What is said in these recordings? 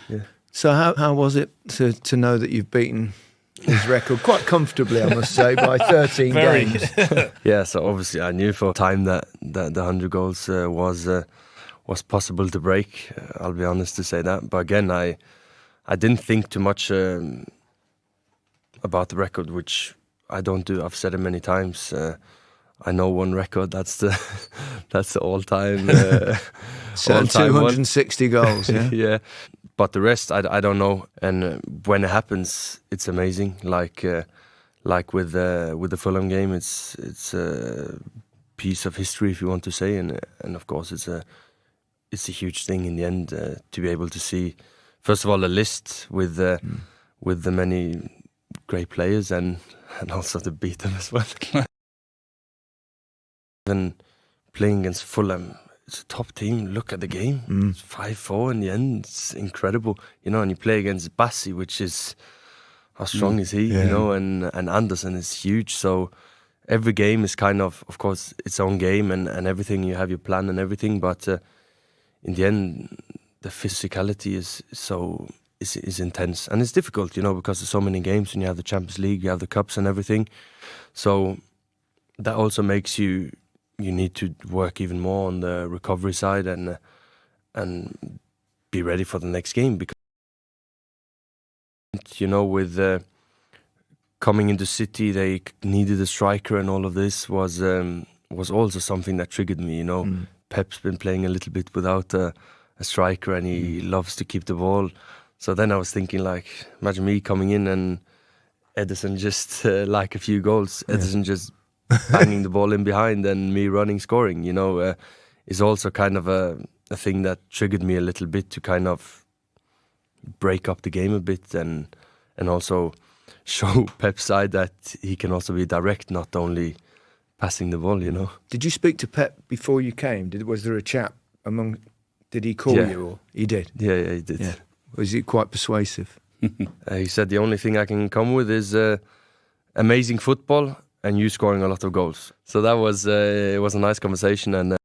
Yeah. So how was it to know that you've beaten his record quite comfortably, I must say, by 13 games? Yeah, so obviously I knew for a time that the 100 goals was possible to break. I'll be honest to say that. But again, I didn't think too much about the record, which I don't do. I've said it many times. I know one record. That's the all-time. So all-time 260 goals. Yeah. Yeah. But the rest, I don't know. And when it happens, it's amazing. Like with the Fulham game, it's a piece of history, if you want to say, and of course it's a huge thing in the end to be able to see. First of all, a list with the many great players and also to beat them as well. Even playing against Fulham. It's a top team. Look at the game. It's 5-4 in the end. It's incredible, and you play against Bassi, which is how strong is he, and Anderson is huge. So every game is kind of course, its own game and everything. You have your plan and everything, but in the end, the physicality is intense and it's difficult, because there's so many games and you have the Champions League, you have the cups and everything. So that also makes you need to work even more on the recovery side and be ready for the next game, because with coming into City, they needed a striker, and all of this was also something that triggered me. Pep's been playing a little bit without a striker, and he loves to keep the ball. So then I was thinking, imagine me coming in and Ederson just like a few goals. Ederson just banging the ball in behind and me running, scoring, is also kind of a thing that triggered me a little bit to kind of break up the game a bit and also show Pep's side that he can also be direct, not only passing the ball, Did you speak to Pep before you came? Was there a chat among... Did he call you? Or he did? Yeah, he did. Yeah. Was he quite persuasive? He said the only thing I can come with is amazing football and you scoring a lot of goals. So that was it was a nice conversation, and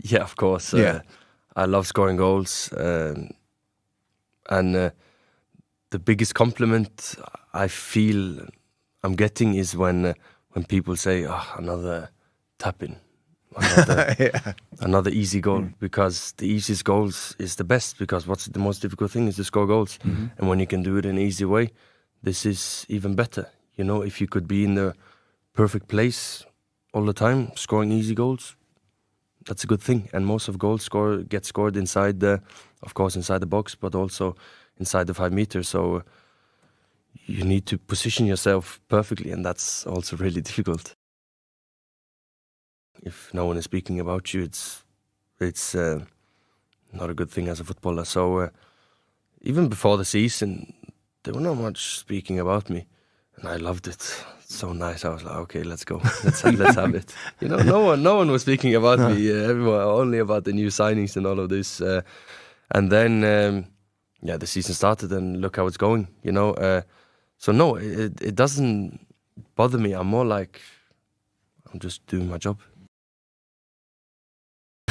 yeah, of course, I love scoring goals, and the biggest compliment I feel I'm getting is when people say, another tap-in, another easy goal, because the easiest goals is the best, because what's the most difficult thing is to score goals, and when you can do it in an easy way, this is even better. If you could be in the perfect place all the time, scoring easy goals, that's a good thing. And most of goals get scored inside the box, but also inside the 5 meters. So you need to position yourself perfectly, and that's also really difficult. If no one is speaking about you, it's not a good thing as a footballer. So even before the season, there were not much speaking about me. And I loved it. It's so nice. I was like, okay, let's go. Let's have it. No one was speaking about me. Everyone only about the new signings and all of this. And then, the season started, and look how it's going. So no, it doesn't bother me. I'm more like, I'm just doing my job.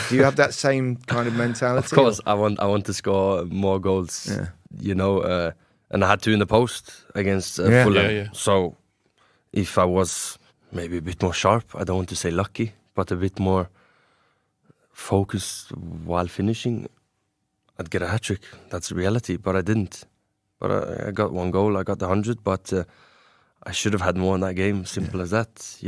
Do you have that same kind of mentality? Of course, I want to score more goals. Yeah. And I had to in the post against Fulham. Yeah. So if I was maybe a bit more sharp, I don't want to say lucky, but a bit more focused while finishing, I'd get a hat-trick. That's the reality, but I didn't. But I got one goal, I got the 100, but I should have had more in that game, simple as that.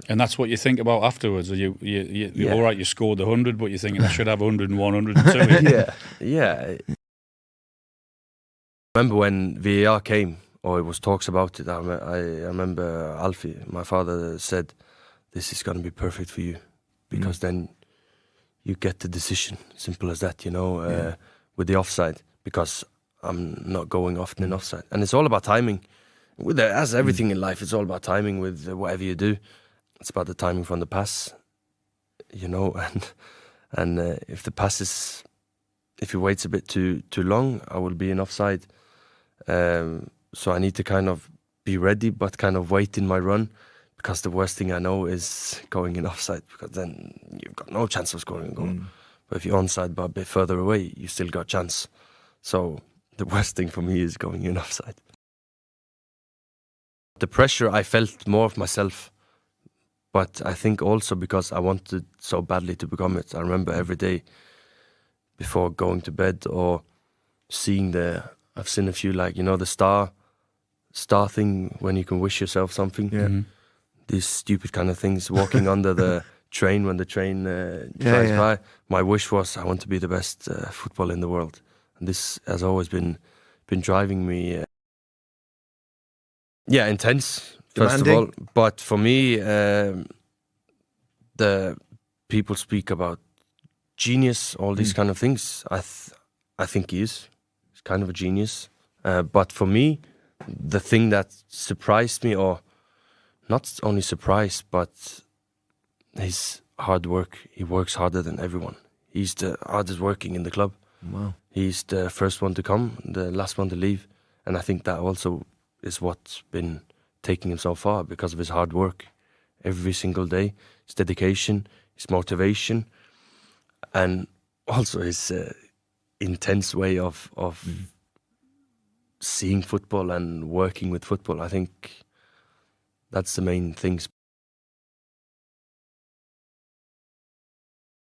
And that's what you think about afterwards. You're all right, you scored the 100, but you're thinking, I should have 100 and 102. Yeah. I remember when VAR came, or it was talks about it, I remember Alfie, my father, said, this is going to be perfect for you, because then you get the decision, simple as that, with the offside, because I'm not going often in offside. And it's all about timing. As everything in life, it's all about timing with whatever you do. It's about the timing from the pass, and if the pass is, if it waits a bit too long, I will be in offside. So I need to kind of be ready, but kind of wait in my run, because the worst thing I know is going in offside, because then you've got no chance of scoring a goal. But if you're onside but a bit further away, you still got a chance. So the worst thing for me is going in offside. The pressure I felt more of myself, but I think also because I wanted so badly to become it. I remember every day before going to bed or seeing I've seen a few, like, the star thing when you can wish yourself something. Yeah. These stupid kind of things, walking under the train when the train drives by. My wish was I want to be the best footballer in the world. And this has always been driving me. Intense, first Demanding. of all. But for me, the people speak about genius, all these kind of things. I think he is. He's kind of a genius. But for me, the thing that surprised me, or not only surprised, but his hard work. He works harder than everyone. He's the hardest working in the club. Wow. He's the first one to come, the last one to leave. And I think that also is what's been taking him so far, because of his hard work every single day, his dedication, his motivation, and also his intense way of seeing football and working with football. I think that's the main things